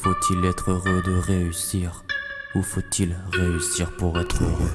Faut-il être heureux de réussir? Ou faut-il réussir pour être heureux?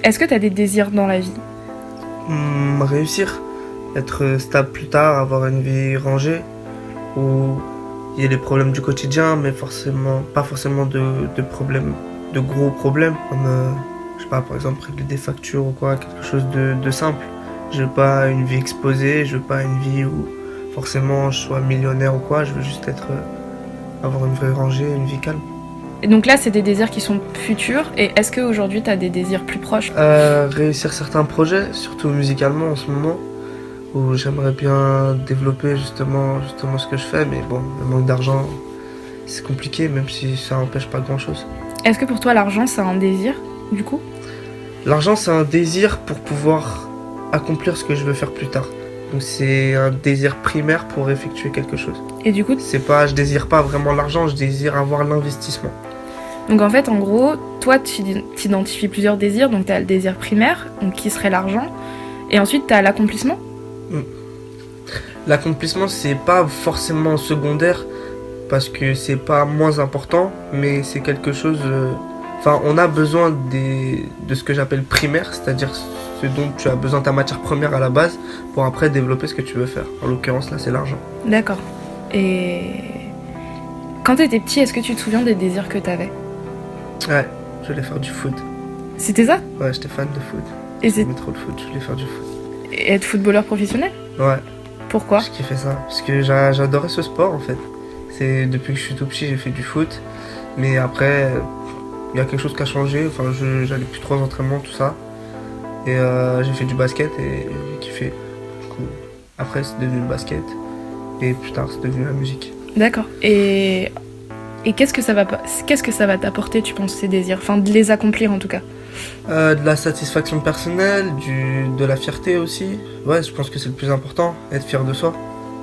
Est-ce que tu as des désirs dans la vie? Réussir, être stable plus tard, avoir une vie rangée, où il y a les problèmes du quotidien, mais pas forcément de problèmes, de gros problèmes, comme, je sais pas, par exemple, régler des factures ou quoi, quelque chose de simple. Je veux pas une vie exposée, je veux pas une vie où forcément je sois millionnaire ou quoi, je veux juste avoir une vraie rangée, une vie calme. Et donc là, c'est des désirs qui sont futurs. Et est-ce qu'aujourd'hui, tu as des désirs plus proches? Réussir certains projets, surtout musicalement en ce moment, où j'aimerais bien développer justement ce que je fais, mais bon, le manque d'argent, c'est compliqué, même si ça n'empêche pas grand-chose. Est-ce que pour toi, l'argent, c'est un désir, du coup? L'argent, c'est un désir pour pouvoir accomplir ce que je veux faire plus tard. Donc c'est un désir primaire pour effectuer quelque chose. Et du coup, Je désire pas vraiment l'argent, je désire avoir l'investissement. donc en fait, en gros, toi, tu identifies plusieurs désirs. Donc tu as le désir primaire, donc qui serait l'argent. Et ensuite, tu as l'accomplissement. L'accomplissement, c'est pas forcément secondaire, parce que c'est pas moins important, mais c'est quelque chose. Enfin, on a besoin de ce que j'appelle primaire, c'est-à-dire ce dont tu as besoin, ta matière première à la base, pour après développer ce que tu veux faire. En l'occurrence, là, c'est l'argent. D'accord. Et quand tu étais petit, est-ce que tu te souviens des désirs que tu avais? Ouais, je voulais faire du foot. C'était ça? Ouais, j'étais fan de foot. Et J'aimais trop le foot, je voulais faire du foot. et être footballeur professionnel? Ouais, Pourquoi? je kiffais ça. Parce que j'adorais ce sport, en fait. C'est depuis que je suis tout petit, j'ai fait du foot. Mais après, il y a quelque chose qui a changé. Enfin, j'allais plus trop aux entraînements, tout ça. Et j'ai fait du basket et j'ai kiffé. Du coup, après, c'est devenu le basket. Et plus tard, c'est devenu la musique. D'accord. Et qu'est-ce que ça va t'apporter, tu penses, ces désirs? Enfin, de les accomplir en tout cas. De la satisfaction personnelle, de la fierté aussi. Ouais, je pense que c'est le plus important, être fier de soi.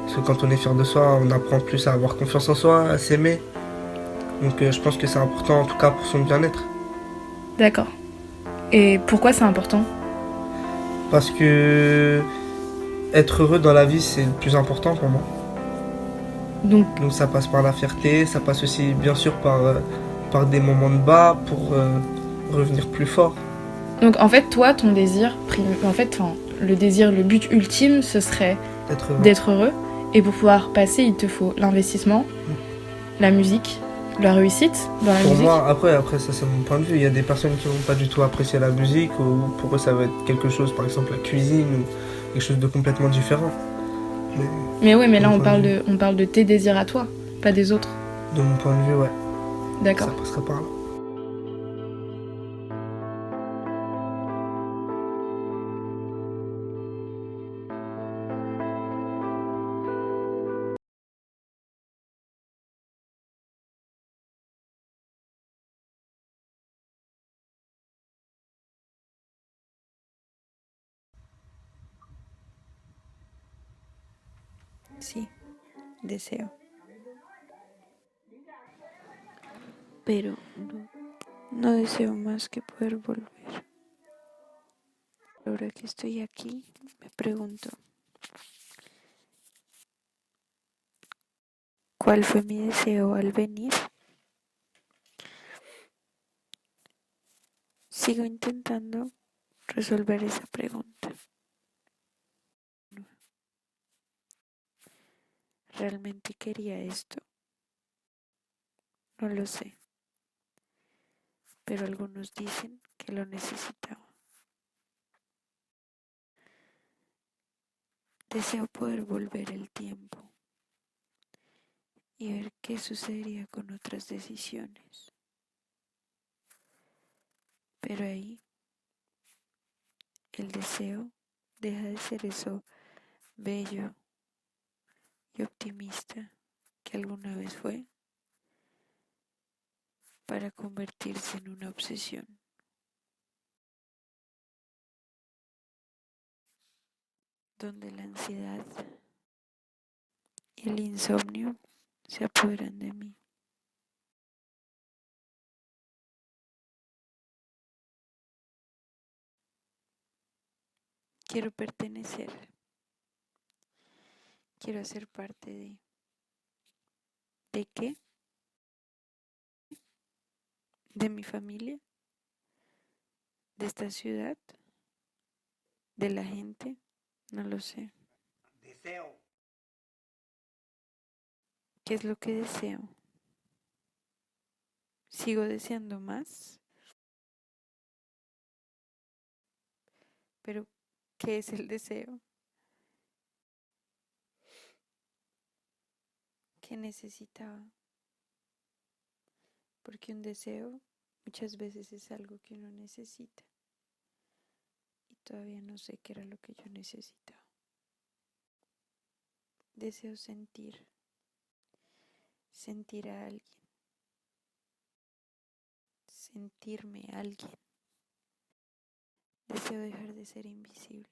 Parce que quand on est fier de soi, on apprend plus à avoir confiance en soi, à s'aimer. Donc je pense que c'est important en tout cas pour son bien-être. D'accord. Et pourquoi c'est important? Parce que être heureux dans la vie, c'est le plus important pour moi. Donc, Donc ça passe par la fierté, ça passe aussi bien sûr par des moments de bas pour revenir plus fort. donc en fait, toi, ton désir, en fait, enfin, le désir, le but ultime, ce serait D'être heureux. d'être heureux. Et pour pouvoir passer, il te faut l'investissement, la musique, la réussite dans la Pour musique. moi, après ça c'est mon point de vue. Il y a des personnes qui vont pas du tout apprécier la musique ou pour eux ça va être quelque chose, par exemple la cuisine ou quelque chose de complètement différent. Mais Mais ouais, mais là, mon on point parle de vue, on parle de tes désirs à toi, pas des autres. de mon point de vue, ouais, ça D'accord. passerait par là. Sí, deseo. Pero no deseo más que poder volver. Ahora que estoy aquí, me pregunto, ¿cuál fue mi deseo al venir? Sigo intentando resolver esa pregunta. ¿Realmente quería esto? No lo sé, pero algunos dicen que lo necesitaba. Deseo poder volver el tiempo y ver qué sucedería con otras decisiones. Pero ahí el deseo deja de ser eso bello y optimista que alguna vez fue para convertirse en una obsesión, donde la ansiedad y el insomnio se apoderan de mí. Quiero pertenecer, quiero ser parte ¿de qué? ¿De mi familia? ¿De esta ciudad? ¿De la gente? No lo sé. ¿Qué es lo que deseo? ¿Sigo deseando más? Pero, ¿qué es el deseo? ¿Qué necesitaba? Porque un deseo muchas veces es algo que uno necesita y todavía no sé qué era lo que yo necesitaba. Deseo sentir a alguien, sentirme a alguien. Deseo dejar de ser invisible.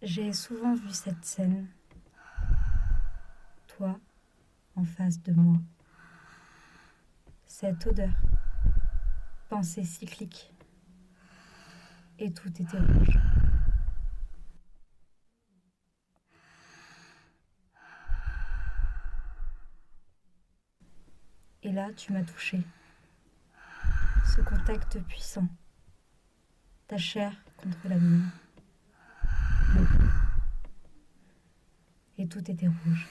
J'ai souvent vu cette scène. Toi, en face de moi. Cette odeur. Pensée cyclique. Et tout était rouge. Et là, tu m'as touché. Ce contact puissant. Ta chair contre la mienne. Et tout était rouge.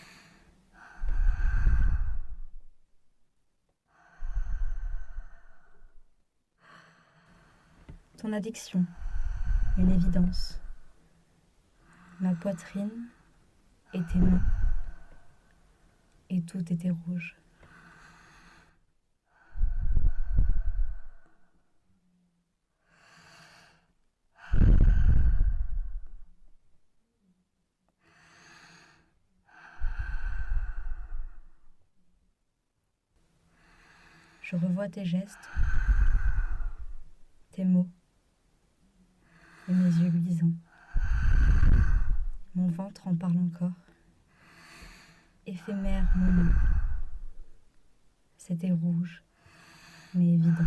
Ton addiction, une évidence. Ma poitrine et tes mains. Et tout était rouge. Je revois tes gestes, tes mots, et mes yeux luisants. Mon ventre en parle encore. Éphémère moment. C'était rouge, mais évident.